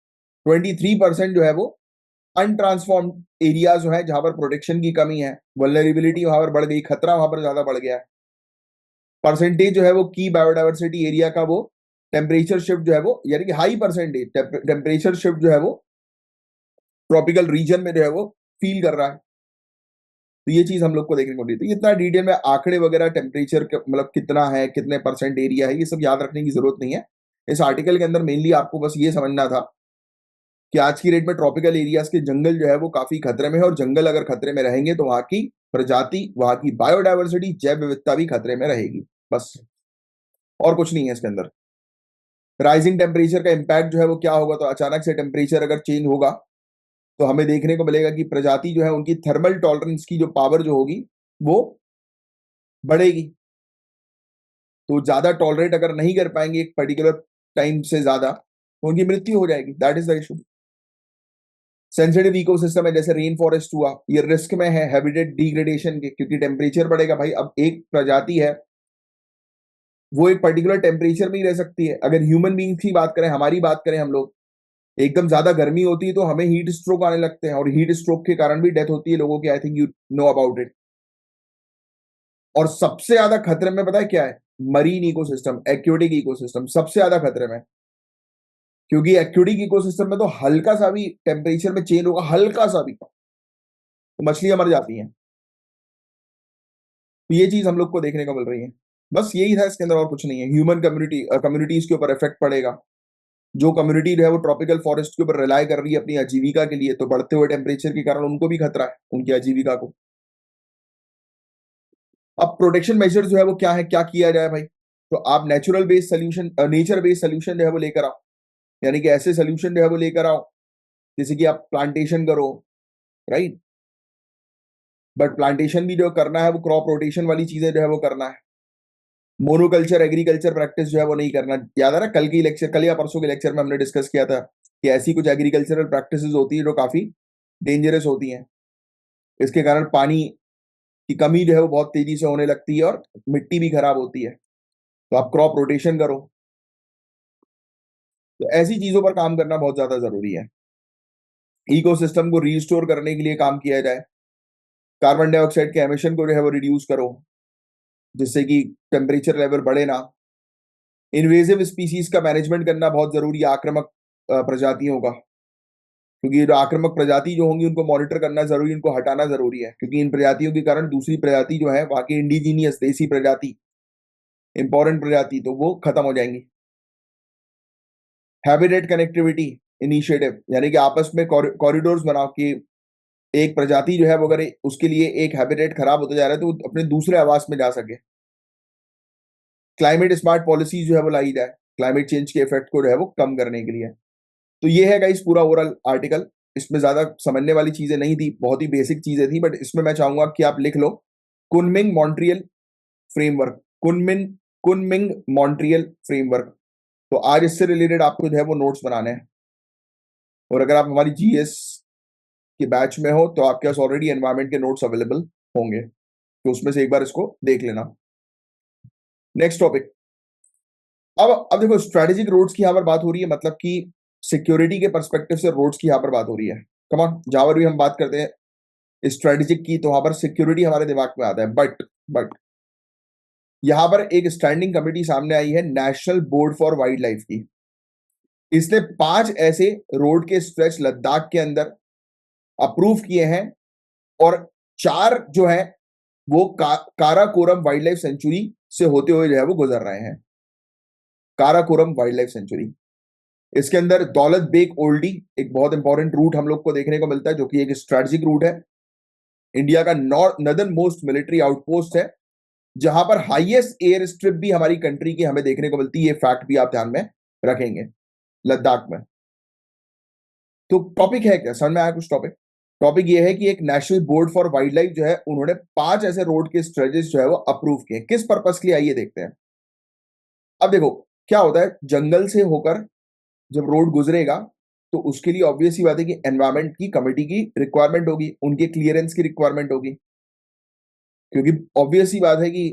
23% जो है वो अनट्रांसफॉर्म्ड एरिया जो है, जहां पर प्रोटेक्शन की कमी है, वल्नरेबिलिटी वहां पर बढ़ गई, खतरा वहां पर ज्यादा बढ़ गया है। परसेंटेज जो है वो की बायोडाइवर्सिटी एरिया का, वो टेम्परेचर शिफ्ट जो है वो, यानी कि हाई परसेंटेज टेम्परेचर शिफ्ट जो है वो ट्रॉपिकल रीजन में जो है वो फील कर रहा है। तो ये चीज हम लोग को देखने को मिली। तो इतना डिटेल में आंकड़े वगैरह, टेम्परेचर मतलब कितना है, कितने परसेंट एरिया है, ये सब याद रखने की जरूरत नहीं है। इस आर्टिकल के अंदर मेनली आपको बस ये समझना था कि आज की डेट में ट्रॉपिकल एरियाज के जंगल जो है वो काफी खतरे में है, और जंगल अगर खतरे में रहेंगे तो वहां की प्रजाति, वहां की बायोडाइवर्सिटी, जैव विविधता भी खतरे में रहेगी। बस, और कुछ नहीं है इसके अंदर। राइजिंग टेम्परेचर का इम्पैक्ट जो है वो क्या होगा, तो अचानक से टेम्परेचर अगर चेंज होगा तो हमें देखने को मिलेगा कि प्रजाति जो है उनकी थर्मल टॉलरेंस की जो पावर जो होगी वो बढ़ेगी। तो ज्यादा टॉलरेट अगर नहीं कर पाएंगे एक पर्टिकुलर टाइम से ज्यादा, तो उनकी मृत्यु हो जाएगी। That is the issue. Sensitive ecosystem है जैसे रेन फॉरेस्ट हुआ, ये रिस्क में है हैबिटेट डिग्रेडेशन के, क्योंकि टेम्परेचर बढ़ेगा भाई। अब एक प्रजाति है वो एक पर्टिकुलर टेम्परेचर में ही रह सकती है। अगर ह्यूमन बींग्स की बात करें, हमारी बात करें, हम लोग एकदम ज्यादा गर्मी होती है तो हमें हीट स्ट्रोक आने लगते हैं, और हीट स्ट्रोक के कारण भी डेथ होती है लोगों की। I think you know about it. और सबसे ज्यादा खतरे में पता है क्या है? मरीन इकोसिस्टम, एक्वेटिक इकोसिस्टम सबसे ज्यादा खतरे में। क्योंकि एक्वेटिक इकोसिस्टम में तो हल्का सा भी टेम्परेचर में चेंज होगा, हल्का सा भी, तो मछलियां मर जाती हैं। तो ये चीज हम लोग को देखने को मिल रही है। बस यही था इसके अंदर, और कुछ नहीं है। ह्यूमन कम्युनिटीज के ऊपर इफेक्ट पड़ेगा। जो कम्युनिटी जो है वो ट्रॉपिकल फॉरेस्ट के ऊपर रिलाय कर रही है अपनी आजीविका के लिए, तो बढ़ते हुए टेम्परेचर के कारण उनको भी खतरा है, उनकी आजीविका को। अब प्रोटेक्शन मेजर जो है वो क्या है, क्या किया जाए भाई? तो आप natural based solution, nature based solution जो है वो लेकर आओ। यानी कि ऐसे सोल्यूशन जो है वो लेकर आओ जैसे कि आप प्लांटेशन करो, राइट। बट प्लांटेशन भी जो करना है वो क्रॉप रोटेशन वाली चीजें जो है वो करना है। मोनोकल्चर एग्रीकल्चर प्रैक्टिस जो है वो नहीं करना। याद है ना, कल की लेक्चर, कल या परसों के लेक्चर में हमने डिस्कस किया था कि ऐसी कुछ एग्रीकल्चरल प्रैक्टिसेस होती है जो काफी डेंजरस होती हैं। इसके कारण पानी की कमी जो है वो बहुत तेजी से होने लगती है और मिट्टी भी खराब होती है। तो आप क्रॉप रोटेशन करो। तो ऐसी चीजों पर काम करना बहुत ज्यादा जरूरी है। इकोसिस्टम को रीस्टोर करने के लिए काम किया जाए। कार्बन डाइऑक्साइड के एमिशन को जो है वो रिड्यूस करो, जिससे कि टेम्परेचर लेवल बढ़े ना। इन्वेजिव स्पीसीज का मैनेजमेंट करना बहुत जरूरी है, आक्रामक प्रजातियों का। क्योंकि जो आक्रामक प्रजाति जो होंगी उनको मॉनिटर करना जरूरी, उनको हटाना जरूरी है, क्योंकि इन प्रजातियों के कारण दूसरी प्रजाति जो है, बाकी इंडिजीनियस देसी प्रजाति, इंपॉर्टेंट प्रजाति, तो वो खत्म हो जाएंगी। हैबिटेट कनेक्टिविटी इनिशिएटिव, यानी कि आपस में कॉरिडोर्स बनाओ कि एक प्रजाति जो है वो अगर उसके लिए एक हैबिटेट खराब होता जा रहा है तो वो अपने दूसरे आवास में जा सके। क्लाइमेट स्मार्ट पॉलिसी जो है वो लाई जाए क्लाइमेट चेंज के इफेक्ट को जो है वो कम करने के लिए। तो ये है गाइस पूरा ओवरऑल आर्टिकल। इसमें ज्यादा समझने वाली चीजें नहीं थी, बहुत ही बेसिक चीजें थी, बट इसमें मैं चाहूंगा कि आप लिख लो Kunming Montreal framework. Kunming Kunming Montreal framework. तो आज इससे रिलेटेड आपको जो है वो नोट्स बनाने हैं। और अगर आप हमारी जीएस के बैच में हो तो आपके पास ऑलरेडी एनवायरमेंट के नोट्स अवेलेबल होंगे, तो उसमें से एक बार इसको देख लेना। Next topic. अब देखो, स्ट्रेटेजिक रोड्स की यहां पर बात हो रही है, मतलब कि सिक्योरिटी के पर्सपेक्टिव से रोड्स की यहां पर बात हो रही है। कम ऑन, जहां पर भी हम बात करते हैं स्ट्रेटेजिक की तो वहां पर सिक्योरिटी हमारे दिमाग में आता है। बट यहां पर एक स्टैंडिंग कमेटी सामने आई है, national board for wild life की। इसने 5 ऐसे रोड के स्ट्रेच लद्दाख के अंदर अप्रूव किए हैं, और 4 जो है वो काराकोरम वाइल्ड लाइफ सेंचुरी से होते हुए जो है वो गुजर रहे हैं। काराकोरम वाइल्ड लाइफ सेंचुरी, इसके अंदर दौलत बेग ओल्डी एक बहुत इंपॉर्टेंट रूट हम लोग को देखने को मिलता है, जो कि एक स्ट्रेटेजिक रूट है। इंडिया का नॉर्दर्न मोस्ट मिलिट्री आउटपोस्ट है, जहां पर हाईएस्ट एयर स्ट्रिप भी हमारी कंट्री की हमें देखने को मिलती है। ये फैक्ट भी आप ध्यान में रखेंगे लद्दाख में। तो टॉपिक है क्या, समझ में आया कुछ? टॉपिक टॉपिक ये है कि एक national board for wild life जो है, उन्होंने 5 ऐसे रोड के स्ट्रेचेस जो है वो अप्रूव किए। किस पर्पस के लिए, आइए देखते हैं। अब देखो क्या होता है, जंगल से होकर जब रोड गुजरेगा तो उसके लिए ऑब्वियस ही बात है कि एनवायरमेंट की कमेटी की रिक्वायरमेंट होगी, उनके क्लियरेंस की रिक्वायरमेंट होगी। क्योंकि ऑब्वियस ही बात है कि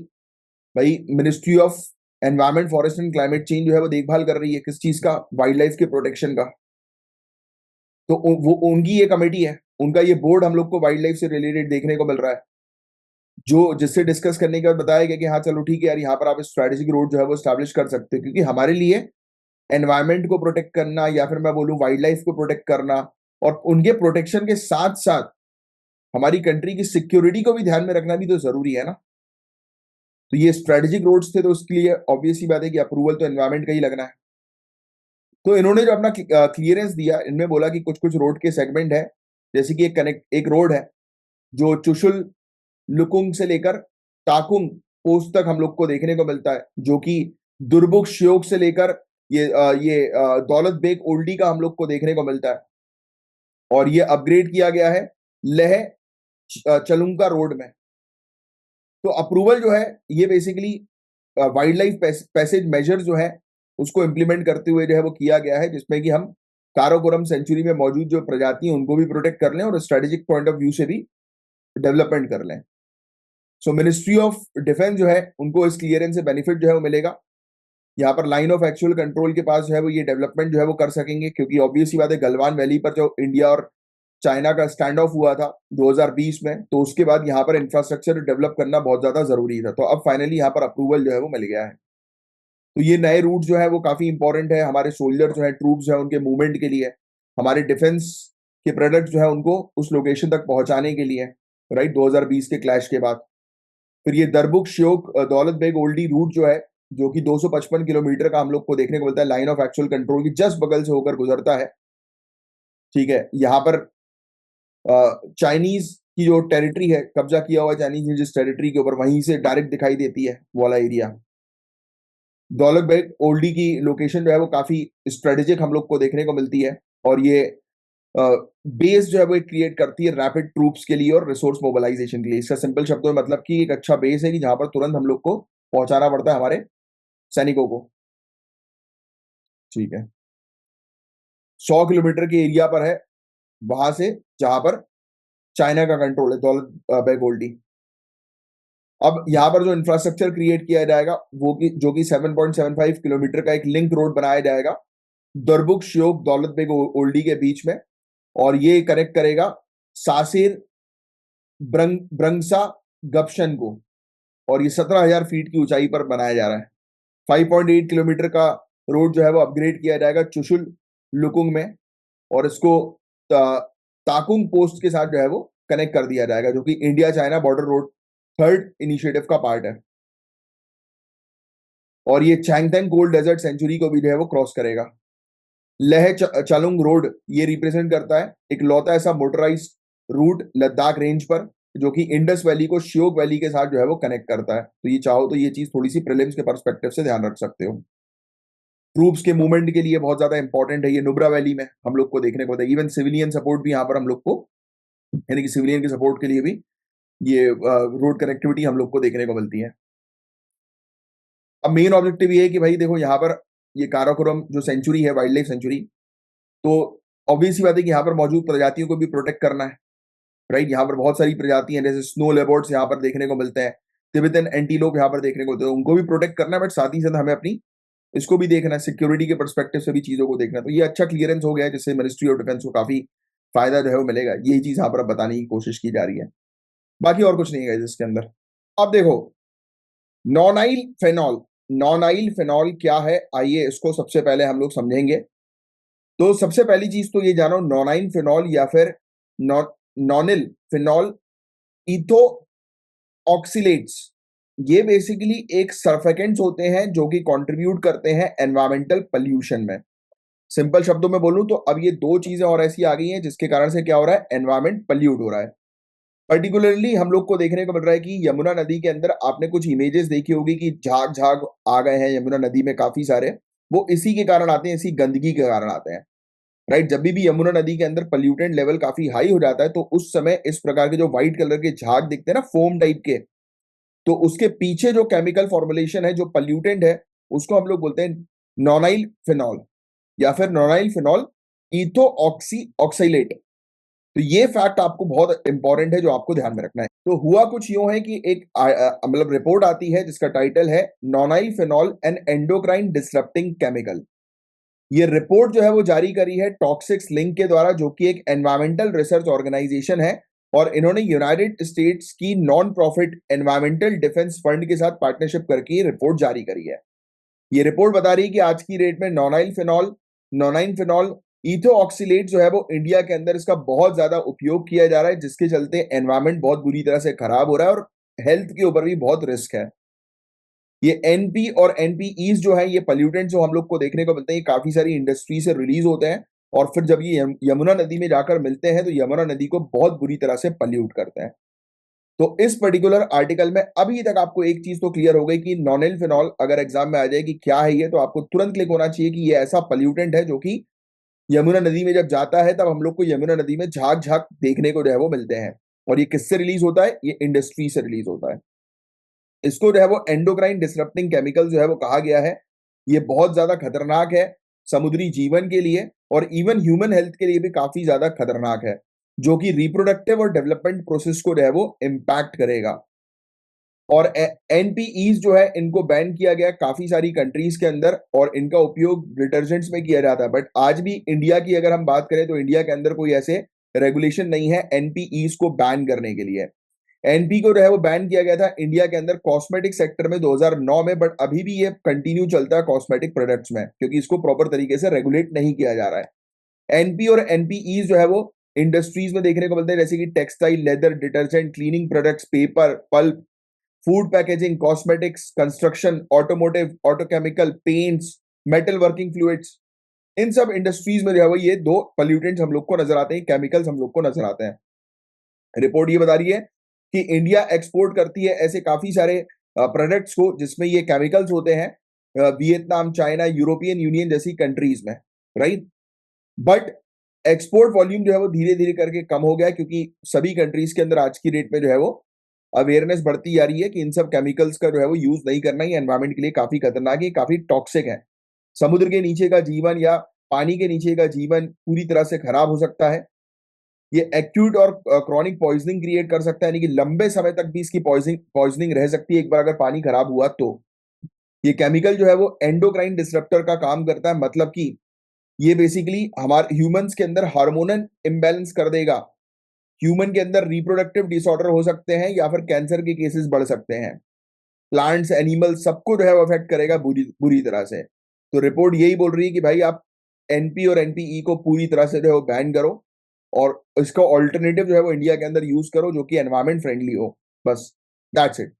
भाई ministry of environment forest and climate change जो है वो देखभाल कर रही है किस चीज का, वाइल्ड लाइफ के प्रोटेक्शन का। तो वो उनकी ये कमेटी है, उनका ये बोर्ड हम लोग को वाइल्ड लाइफ से रिलेटेड देखने को मिल रहा है, जो जिससे डिस्कस करने के बाद बताया गया कि हाँ चलो ठीक है यार, यहाँ पर आप स्ट्रेटेजिक रोड जो है वो स्टैब्लिश कर सकते हो। क्योंकि हमारे लिए एनवायरमेंट को प्रोटेक्ट करना, या फिर मैं बोलूं वाइल्ड लाइफ को प्रोटेक्ट करना, और उनके प्रोटेक्शन के साथ साथ हमारी कंट्री की सिक्योरिटी को भी ध्यान में रखना भी तो जरूरी है ना। तो ये स्ट्रेटेजिक रोड्स थे, तो उसके लिए ऑब्वियस ही बात है कि अप्रूवल तो एनवायरमेंट का ही लगना है। तो इन्होंने जो अपना क्लियरेंस दिया, इनमें बोला कि कुछ कुछ रोड के सेगमेंट है, जैसे कि एक रोड है जो चुशुल लुकुंग से लेकर ताकुंग पोस्ट तक हम लोग को देखने को मिलता है, जो कि दुर्बुक श्योक से लेकर दौलत बेग ओल्डी का हम लोग को देखने को मिलता है। और ये अपग्रेड किया गया है लेह चलुंका रोड में। तो अप्रूवल जो है ये basically wildlife passage major जो है उसको इम्प्लीमेंट करते हुए जो है वो किया गया है, जिसमें कि हम काराकोरम सेंचुरी में मौजूद जो प्रजाति हैं उनको भी प्रोटेक्ट कर लें और स्ट्रेटेजिक पॉइंट ऑफ व्यू से भी डेवलपमेंट कर लें। सो मिनिस्ट्री ऑफ डिफेंस जो है उनको इस क्लियरेंस से बेनिफिट जो है वो मिलेगा। यहाँ पर लाइन ऑफ एक्चुअल कंट्रोल के पास जो है वो ये डेवलपमेंट जो है वो कर सकेंगे, क्योंकि ऑब्वियस ही बात है गलवान वैली पर जो इंडिया और चाइना का स्टैंड ऑफ हुआ था 2020 में, तो उसके बाद यहाँ पर इंफ्रास्ट्रक्चर डेवलप करना बहुत ज्यादा जरूरी था। तो अब फाइनली यहाँ पर अप्रूवल जो है वो मिल गया है। तो ये नए रूट जो है वो काफी इंपॉर्टेंट है हमारे सोल्जर जो है, ट्रूप्स है, उनके मूवमेंट के लिए, हमारे डिफेंस के प्रोडक्ट जो है उनको उस लोकेशन तक पहुंचाने के लिए, राइट, 2020 के क्लैश के बाद। फिर ये दरबुक श्योक दौलत बेग ओल्डी रूट जो है, जो कि 255 किलोमीटर का हम लोग को देखने को मिलता है, लाइन ऑफ एक्चुअल कंट्रोल की जस्ट बगल से होकर गुजरता है। ठीक है, यहाँ पर चाइनीज की जो टेरिटरी है, कब्जा किया हुआ चाइनीज ने जिस टेरिटरी के ऊपर, वहीं से डायरेक्ट दिखाई देती है वो वाला एरिया। दौलत बेग ओल्डी की लोकेशन जो है वो काफी स्ट्रेटेजिक हम लोग को देखने को मिलती है, और ये बेस जो है वो क्रिएट करती है रैपिड ट्रूप्स के लिए और रिसोर्स मोबिलाइजेशन के लिए। इसका सिंपल शब्दों में मतलब कि एक अच्छा बेस है कि जहां पर तुरंत हम लोग को पहुंचाना पड़ता है हमारे सैनिकों को। ठीक है, 100 किलोमीटर के एरिया पर है वहां से जहां पर चाइना का कंट्रोल है दौलत बेग ओल्डी। अब यहाँ पर जो इंफ्रास्ट्रक्चर क्रिएट किया जाएगा वो कि जो कि 7.75 किलोमीटर का एक लिंक रोड बनाया जाएगा दरबुक श्योक दौलत बेग ओल्डी के बीच में, और ये कनेक्ट करेगा सासिर ब्रंगसा गपशन को, और ये 17,000 फीट की ऊंचाई पर बनाया जा रहा है। 5.8 किलोमीटर का रोड जो है वो अपग्रेड किया जाएगा चुशुल लुकुंग में, और इसको ताकुंग पोस्ट के साथ जो है वो कनेक्ट कर दिया जाएगा, जो कि India China border road third initiative का पार्ट है। और ये चैंगथेंग कोल्ड डेजर्ट सेंचुरी को भी जो है वो क्रॉस करेगा। लेह चालुंग रोड ये रिप्रेजेंट करता है एक लौता ऐसा मोटराइज रूट लद्दाख रेंज पर, जो कि इंडस वैली को श्योक वैली के साथ जो है वो कनेक्ट करता है। तो ये चाहो तो ये चीज थोड़ी सी प्रीलिम्स के पर्सपेक्टिव से ध्यान रख सकते हो। ट्रूप्स के मूवमेंट के लिए बहुत ज्यादा इंपॉर्टेंट है ये, नुब्रा वैली में हम लोग को देखने को मिलता है। इवन सिविलियन सपोर्ट भी यहाँ पर हम लोग को, यानी कि सिविलियन के सपोर्ट के लिए भी ये रोड कनेक्टिविटी हम लोग को देखने को मिलती है। अब मेन ऑब्जेक्टिव ये है कि भाई देखो यहाँ पर ये काराकोरम जो सेंचुरी है, वाइल्ड लाइफ सेंचुरी, तो ऑब्वियस ही बात है कि यहाँ पर मौजूद प्रजातियों को भी प्रोटेक्ट करना है, राइट। यहाँ पर बहुत सारी प्रजातियां जैसे स्नो लेपर्ड्स यहाँ पर देखने को मिलते हैं, तिब्बतन एंटीलोप यहाँ पर देखने को मिलते हैं, उनको भी प्रोटेक्ट करना है, बट साथ ही साथ हमें अपनी इसको भी देखना है, सिक्योरिटी के परस्पेक्टिव से भी चीजों को देखना है। तो ये अच्छा क्लियरेंस हो गया है, जिससे मिनिस्ट्री ऑफ डिफेंस को काफी फायदा जो है वो मिलेगा। यही चीज यहाँ पर अब बताने की कोशिश की जा रही है, बाकी और कुछ नहीं है इसके अंदर। अब देखो नॉनाइल फेनॉल, नॉनाइल फेनॉल क्या है, आइए इसको सबसे पहले हम लोग समझेंगे। तो सबसे पहली चीज तो ये जानो, नॉनाइल फेनॉल या फिर नॉनिल फेनॉल इथो ऑक्सीलेट्स, ये बेसिकली एक सर्फेकेंट्स होते हैं जो कि कंट्रीब्यूट करते हैं एनवायरमेंटल पोल्यूशन में। सिंपल शब्दों में बोलूं तो अब ये दो चीजें और ऐसी आ गई हैं जिसके कारण से क्या हो रहा है, एनवायरमेंट पोल्यूट हो रहा है। पर्टिकुलरली हम लोग को देखने को मिल रहा है कि यमुना नदी के अंदर आपने कुछ इमेजेस देखी होगी कि झाग झाग आ गए हैं यमुना नदी में काफी सारे, वो इसी के कारण आते हैं, इसी गंदगी के कारण आते हैं, राइट। जब भी यमुना नदी के अंदर पोल्यूटेंट लेवल काफी हाई हो जाता है तो उस समय इस प्रकार के जो व्हाइट कलर के झाग दिखते हैं ना, फोम टाइप के, तो उसके पीछे जो केमिकल फॉर्मुलेशन है, जो पोल्यूटेंट है, उसको हम लोग बोलते हैं नॉनाइल फिनॉल या फिर नॉनाइल फिनॉल इथो ऑक्सी ऑक्साइलेट। तो ये फैक्ट आपको बहुत इंपॉर्टेंट है जो आपको ध्यान में रखना है। तो हुआ कुछ यूं है कि एक मतलब रिपोर्ट आती है जिसका टाइटल है nonyl phenol an endocrine disrupting chemical. ये रिपोर्ट जो है वो जारी करी है टॉक्सिक्स लिंक के द्वारा, जो कि एक एनवायरमेंटल रिसर्च ऑर्गेनाइजेशन है, और इन्होंने यूनाइटेड स्टेट्स की non profit environmental defence fund के साथ पार्टनरशिप करके ये रिपोर्ट जारी करी है। ये रिपोर्ट बता रही है कि आज की डेट में नॉनाइल फिनॉल इथो ऑक्सीलेट जो है वो इंडिया के अंदर इसका बहुत ज्यादा उपयोग किया जा रहा है, जिसके चलते एनवायरमेंट बहुत बुरी तरह से खराब हो रहा है और हेल्थ के ऊपर भी बहुत रिस्क है। ये एनपी और एनपीईज जो है, ये पोल्यूटेंट जो हम लोग को देखने को मिलते हैं, ये काफी सारी इंडस्ट्री से रिलीज होते हैं, और फिर जब ये यमुना नदी में जाकर मिलते हैं तो यमुना नदी को बहुत बुरी तरह से पोल्यूट करते हैं। तो इस पर्टिकुलर आर्टिकल में अभी तक आपको एक चीज तो क्लियर हो गई कि नॉनिल फिनॉल अगर एग्जाम में आ जाए कि क्या है ये, तो आपको तुरंत क्लिक होना चाहिए कि ये ऐसा पोल्यूटेंट है जो कि यमुना नदी में जब जाता है तब हम लोग को यमुना नदी में झाग झाग देखने को जो है वो मिलते हैं। और ये किससे रिलीज होता है, ये इंडस्ट्री से रिलीज होता है। इसको जो है वो एंडोक्राइन डिसरप्टिंग केमिकल जो है वो कहा गया है, ये बहुत ज्यादा खतरनाक है समुद्री जीवन के लिए और इवन ह्यूमन हेल्थ के लिए भी काफी ज्यादा खतरनाक है, जो कि रिप्रोडक्टिव और डेवलपमेंट प्रोसेस को जो है वो इम्पैक्ट करेगा। और एनपीईज जो है इनको बैन किया गया काफी सारी कंट्रीज के अंदर और इनका उपयोग डिटर्जेंट्स में किया जाता है, बट आज भी इंडिया की अगर हम बात करें तो इंडिया के अंदर कोई ऐसे रेगुलेशन नहीं है एनपीईज को बैन करने के लिए। एनपी को जो है वो बैन किया गया था इंडिया के अंदर कॉस्मेटिक सेक्टर में 2009 में, बट अभी भी ये कंटिन्यू चलता है कॉस्मेटिक प्रोडक्ट्स में, क्योंकि इसको प्रॉपर तरीके से रेगुलेट नहीं किया जा रहा है। एनपी और एनपीई जो है वो इंडस्ट्रीज में देखने को मिलते हैं, जैसे कि textile, leather, detergent, cleaning products, paper, pulp, food packaging, cosmetics, construction, automotive, agrochemical, paints, metal working fluids, इन सब इंडस्ट्रीज में जो है वो ये दो पोल्यूटेंट्स हम लोग को नजर आते हैं, केमिकल्स हम लोग को नजर आते हैं। रिपोर्ट ये बता रही है कि इंडिया एक्सपोर्ट करती है ऐसे काफी सारे प्रोडक्ट्स को जिसमें ये केमिकल्स होते हैं, वियतनाम, चाइना, यूरोपियन यूनियन जैसी कंट्रीज में, राइट। बट एक्सपोर्ट वॉल्यूम जो है वो धीरे धीरे करके कम हो गया, क्योंकि सभी कंट्रीज के अंदर आज की डेट में जो है वो अवेयरनेस बढ़ती जा रही है कि इन सब केमिकल्स का जो है वो यूज नहीं करना, ये एनवायरमेंट के लिए काफी खतरनाक है, काफी टॉक्सिक है। समुद्र के नीचे का जीवन या पानी के नीचे का जीवन पूरी तरह से खराब हो सकता है। ये एक्यूट और क्रॉनिक पॉइजनिंग क्रिएट कर सकता है, यानी कि लंबे समय तक भी इसकी पॉइजनिंग रह सकती है एक बार अगर पानी खराब हुआ तो। ये केमिकल जो है वो एंडोक्राइन डिसरप्टर का काम करता है, मतलब कि ये बेसिकली हमारे ह्यूमंस के अंदर हार्मोनल इम्बैलेंस कर देगा। ह्यूमन के अंदर रिप्रोडक्टिव डिसऑर्डर हो सकते हैं या फिर कैंसर के केसेस बढ़ सकते हैं। प्लांट्स, एनिमल्स, सबको जो है वो अफेक्ट करेगा बुरी बुरी तरह से। तो रिपोर्ट यही बोल रही है कि भाई आप एनपी और एनपीई को पूरी तरह से जो है वो बैन करो और इसका ऑल्टरनेटिव जो है वो इंडिया के अंदर यूज करो जो कि एनवायरमेंट फ्रेंडली हो, बस दैट्स इट।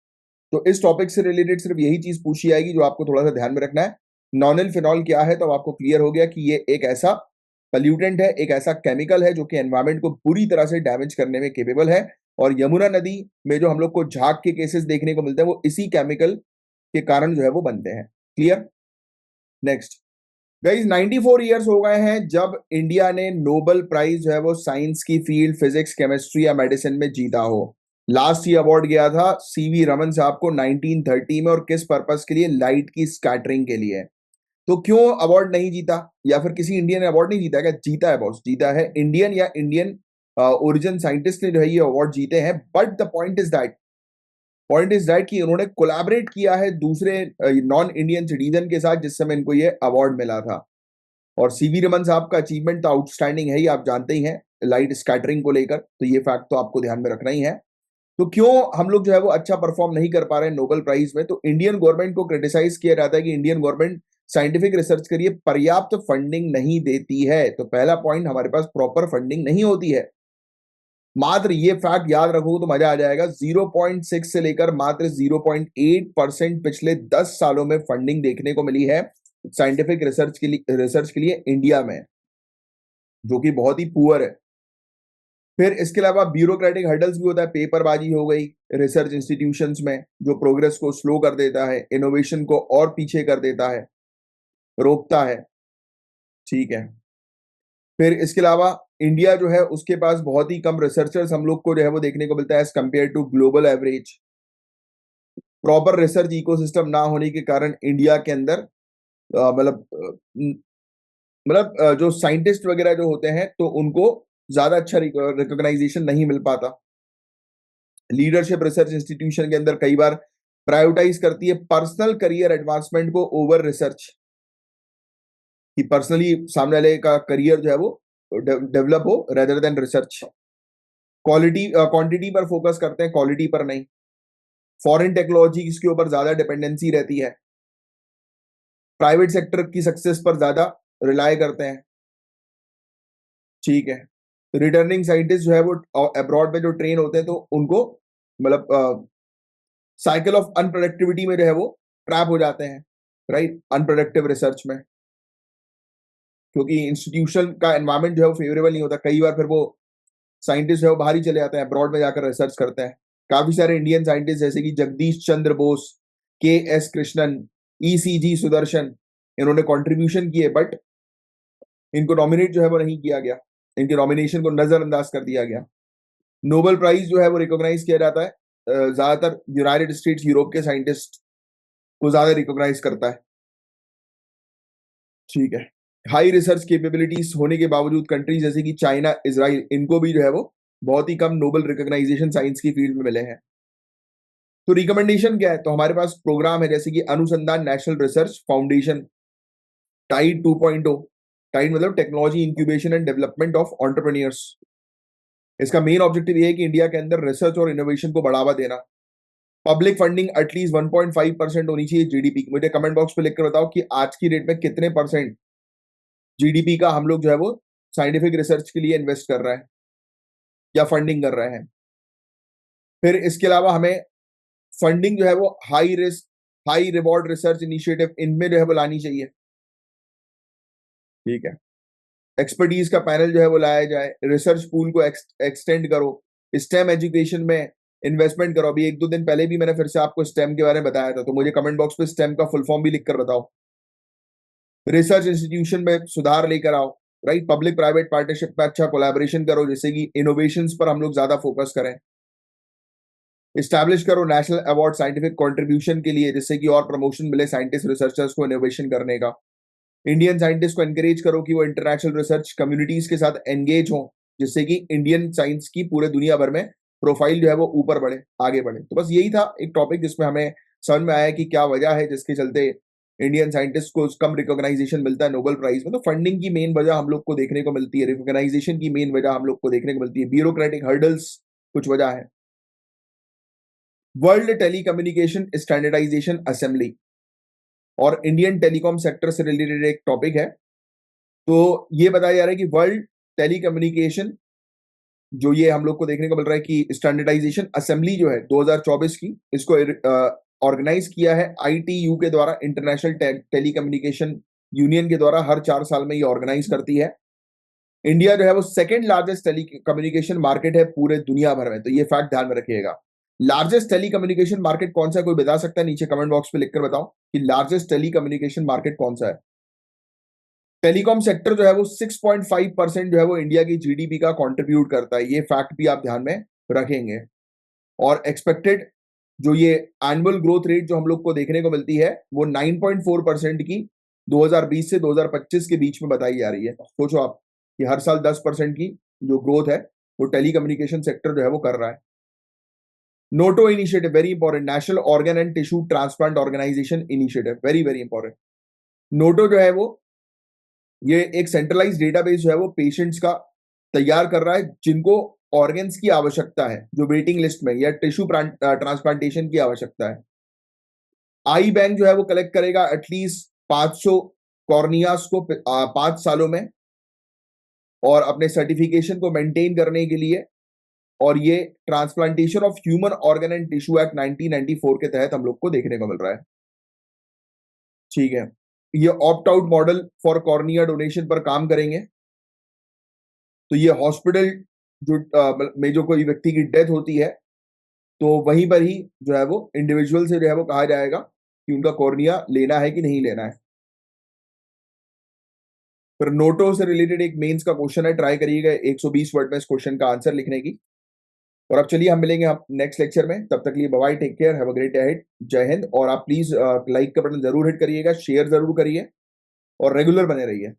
तो इस टॉपिक से रिलेटेड सिर्फ यही चीज पूछी जाएगी जो आपको थोड़ा सा ध्यान में रखना है। नॉनल फिनॉल क्या है, तो आपको क्लियर हो गया कि ये एक ऐसा पल्यूटेंट है, एक ऐसा केमिकल है जो कि एनवायरमेंट को पूरी तरह से डैमेज करने में केपेबल है। और यमुना नदी में जो हम लोग को झाग के केसेस देखने को मिलते हैं वो इसी केमिकल के कारण जो है वो बनते हैं। क्लियर। नेक्स्ट गाइस, 94 ईयर्स हो गए हैं जब इंडिया ने नोबेल प्राइज जो है वो साइंस की फील्ड, फिजिक्स, केमिस्ट्री या मेडिसिन में जीता हो। लास्ट ये अवार्ड गया था सीवी रमन साहब को 1930 में, और किस पर्पस के लिए? लाइट की स्कैटरिंग के लिए। तो क्यों अवार्ड नहीं जीता, या फिर किसी इंडियन ने अवार्ड नहीं जीता? क्या जीता है बॉस? जीता है इंडियन या इंडियन ओरिजिन साइंटिस्ट ने जो है ये अवार्ड जीते हैं। But the point is that कि उन्होंने कोलैबोरेट किया है दूसरे नॉन इंडियन सिटीजन के साथ, जिस समय इनको ये अवार्ड मिला था। और सीवी रमन साहब का अचीवमेंट तो आउटस्टैंडिंग है ही, आप जानते ही हैं लाइट स्कैटरिंग को लेकर, तो ये फैक्ट तो आपको ध्यान में रखना ही है। तो क्यों हम लोग जो है वो अच्छा परफॉर्म नहीं कर पा रहे हैं नोबेल प्राइज में? तो इंडियन गवर्नमेंट को क्रिटिसाइज किया जाता है कि इंडियन गवर्नमेंट साइंटिफिक रिसर्च के लिए पर्याप्त फंडिंग नहीं देती है। तो पहला पॉइंट, हमारे पास प्रॉपर फंडिंग नहीं होती है। मात्र ये फैक्ट याद रखो तो मजा आ जाएगा, 0.6 से लेकर मात्र 0.8% पिछले 10 सालों में फंडिंग देखने को मिली है साइंटिफिक रिसर्च के लिए इंडिया में, जो कि बहुत ही पुअर है। फिर इसके अलावा ब्यूरोक्रेटिक हर्डल्स भी होता है, पेपरबाजी हो गई रिसर्च इंस्टीट्यूशंस में, जो प्रोग्रेस को स्लो कर देता है, इनोवेशन को और पीछे कर देता है, रोकता है। ठीक है। फिर इसके अलावा इंडिया जो है उसके पास बहुत ही कम रिसर्चर्स हम लोग को जो है वो देखने को मिलता है as compare to global average. Proper research ecosystem ना होने के कारण इंडिया के अंदर जो साइंटिस्ट वगैरह जो होते हैं तो उनको ज्यादा अच्छा रिकॉग्नाइजेशन नहीं मिल पाता। लीडरशिप रिसर्च इंस्टीट्यूशन के अंदर कई बार प्रायोरिटाइज करती है पर्सनल करियर एडवांसमेंट को ओवर रिसर्च, कि पर्सनली सामने वाले का करियर जो है वो डेवलप हो rather than research. Quality quantity पर फोकस करते हैं, क्वालिटी पर नहीं। फॉरेन टेक्नोलॉजी के ऊपर ज्यादा डिपेंडेंसी रहती है। प्राइवेट सेक्टर की सक्सेस पर ज्यादा रिलाय करते हैं। ठीक है। रिटर्निंग साइंटिस्ट जो है वो अब्रॉड में जो ट्रेन होते हैं तो उनको मतलब साइकिल ऑफ अनप्रोडक्टिविटी में जो है वो ट्रैप हो जाते हैं, राइट, अनप्रोडक्टिव रिसर्च में, क्योंकि इंस्टीट्यूशन का एनवायरमेंट जो है वो फेवरेबल नहीं होता। कई बार फिर वो साइंटिस्ट जो है वो बाहर ही चले जाते हैं, अब्रॉड में जाकर रिसर्च करते हैं। काफी सारे इंडियन साइंटिस्ट जैसे कि जगदीश चंद्र बोस, के एस कृष्णन, ईसीजी सुदर्शन, इन्होंने कंट्रीब्यूशन किए, बट इनको नॉमिनेट जो है वो नहीं किया गया, इनके नॉमिनेशन को नजरअंदाज कर दिया गया। नोबेल प्राइज जो है वो रिकॉग्नाइज किया जाता है ज्यादातर यूनाइटेड स्टेट्स, यूरोप के साइंटिस्ट को ज्यादा रिकॉग्नाइज करता है। ठीक है। हाई रिसर्च कैपेबिलिटीज होने के बावजूद कंट्रीज जैसे कि चाइना, इजराइल, इनको भी जो है वो बहुत ही कम नोबल रिकॉग्नाइजेशन साइंस की फील्ड में मिले हैं। तो रिकमेंडेशन क्या है? तो हमारे पास प्रोग्राम है जैसे कि Anusandhan national research foundation, TIDE 2.0। TIDE मतलब technology incubation and development of entrepreneurs. इसका मेन ऑब्जेक्टिव ये है कि इंडिया के अंदर रिसर्च और इनोवेशन को बढ़ावा देना। पब्लिक फंडिंग एटलीस्ट 1.5% होनी चाहिए जीडीपी की। मुझे कमेंट बॉक्स पे लिखकर बताओ कि आज की डेट में कितने परसेंट जीडीपी का हम लोग जो है वो साइंटिफिक रिसर्च के लिए इन्वेस्ट कर रहे हैं या फंडिंग कर रहे हैं। फिर इसके अलावा हमें फंडिंग जो है वो high risk high reward research initiative इनमें जो है वो लानी चाहिए। ठीक है। एक्सपर्टीज का पैनल जो है वो लाया जाए, रिसर्च पूल को एक्सटेंड करो, स्टेम एजुकेशन में इन्वेस्टमेंट करो। अभी 1-2 दिन पहले भी मैंने फिर से आपको स्टेम के बारे में बताया था, तो मुझे कमेंट बॉक्स पे स्टेम का फुल फॉर्म भी लिखकर बताओ। रिसर्च इंस्टीट्यूशन में सुधार लेकर आओ, राइट। पब्लिक प्राइवेट पार्टनरशिप में अच्छा कोलैबोरेशन करो, जिससे कि इनोवेशंस पर हम लोग ज्यादा फोकस करें। इस्टेब्लिश करो नेशनल अवार्ड साइंटिफिक कंट्रीब्यूशन के लिए, जिससे कि और प्रमोशन मिले साइंटिस्ट रिसर्चर्स को इनोवेशन करने का। इंडियन साइंटिस्ट को एनकरेज करो कि वो इंटरनेशनल रिसर्च कम्युनिटीज के साथ एंगेज हो, जिससे कि इंडियन साइंस की पूरे दुनिया भर में प्रोफाइल जो है वो ऊपर बढ़े, आगे बढ़े। तो बस यही था एक टॉपिक जिसमें हमें समझ में आया कि क्या वजह है जिसके चलते इंडियन साइंटिस्ट को कम रिकॉग्नाइजेशन मिलता है नोबेल प्राइज में। तो फंडिंग की मेन वजह हम लोग को देखने को मिलती है, रिकॉग्नाइजेशन की मेन वजह हम लोग को देखने को मिलती है, ब्यूरोक्रेटिक हर्डल्स कुछ वजह है। वर्ल्ड टेलीकम्युनिकेशन स्टैंडर्डाइजेशन असेंबली और इंडियन टेलीकॉम सेक्टर से रिलेटेड एक टॉपिक है। तो ये बताया जा रहा है कि वर्ल्ड टेलीकम्युनिकेशन जो ये हम लोग को देखने को मिल रहा है कि स्टैंडर्डाइजेशन असेंबली जो है 2024 की, इसको ऑर्गेनाइज किया है आईटीयू के द्वारा, इंटरनेशनल टेलीकम्युनिकेशन यूनियन के द्वारा। हर 4 साल में ये ऑर्गेनाइज करती है। इंडिया जो है वो सेकंड लार्जेस्ट टेलीकम्युनिकेशन मार्केट है पूरे दुनिया भर में, तो ये फैक्ट ध्यान में रखिएगा। लार्जेस्ट टेलीकम्युनिकेशन मार्केट कौन सा है, कोई बता सकता है? नीचे कमेंट बॉक्स पे लिखकर बताओ कि लार्जेस्ट टेलीकम्युनिकेशन मार्केट कौन सा है। टेलीकॉम सेक्टर जो है वो 6.5% जो है वो इंडिया की जीडीपी का कंट्रीब्यूट करता है, ये फैक्ट भी आप ध्यान में रखेंगे। और एक्सपेक्टेड जो ये एनुअल ग्रोथ रेट जो हम लोग को देखने को मिलती है वो 9.4% की 2020 से 2025 के बीच में बताई जा रही है। सोचो आप कि हर साल 10% की जो ग्रोथ है वो टेलीकम्युनिकेशन सेक्टर जो है वो कर रहा है। NOTTO initiative very important, national organ and tissue transplant organisation initiative, very very important. NOTTO जो है वो ये एक सेंट्रलाइज डेटाबेस जो है वो पेशेंट्स का तैयार कर रहा है जिनको ऑर्गन्स की आवश्यकता है, जो वेटिंग लिस्ट में या टिश्यू ट्रांसप्लांटेशन की आवश्यकता है। आई बैंक जो है वो कलेक्ट करेगा एटलीस्ट 500 कॉर्नियास को 5 सालों में, और अपने सर्टिफिकेशन को मेंटेन करने के लिए। और ये transplantation of human organ and tissue act 1994 के तहत हम लोग को देखने को मिल रहा है। ठीक है। ये opt out model for cornea donation पर काम करेंगे। तो ये हॉस्पिटल जो में जो कोई व्यक्ति की डेथ होती है, तो वहीं पर ही जो है वो इंडिविजुअल से जो है वो कहा जाएगा कि उनका कॉर्निया लेना है कि नहीं लेना है। फिर नोटो से रिलेटेड एक मेंस का क्वेश्चन है, ट्राई करिएगा 120 वर्ड में इस क्वेश्चन का आंसर लिखने की। और अब चलिए हम मिलेंगे आप नेक्स्ट लेक्चर में, तब तक लिए bye bye, take care, have a great day, जय हिंद। और आप प्लीज लाइक का बटन जरूर हिट करिएगा, शेयर जरूर करिए और रेगुलर बने रहिए।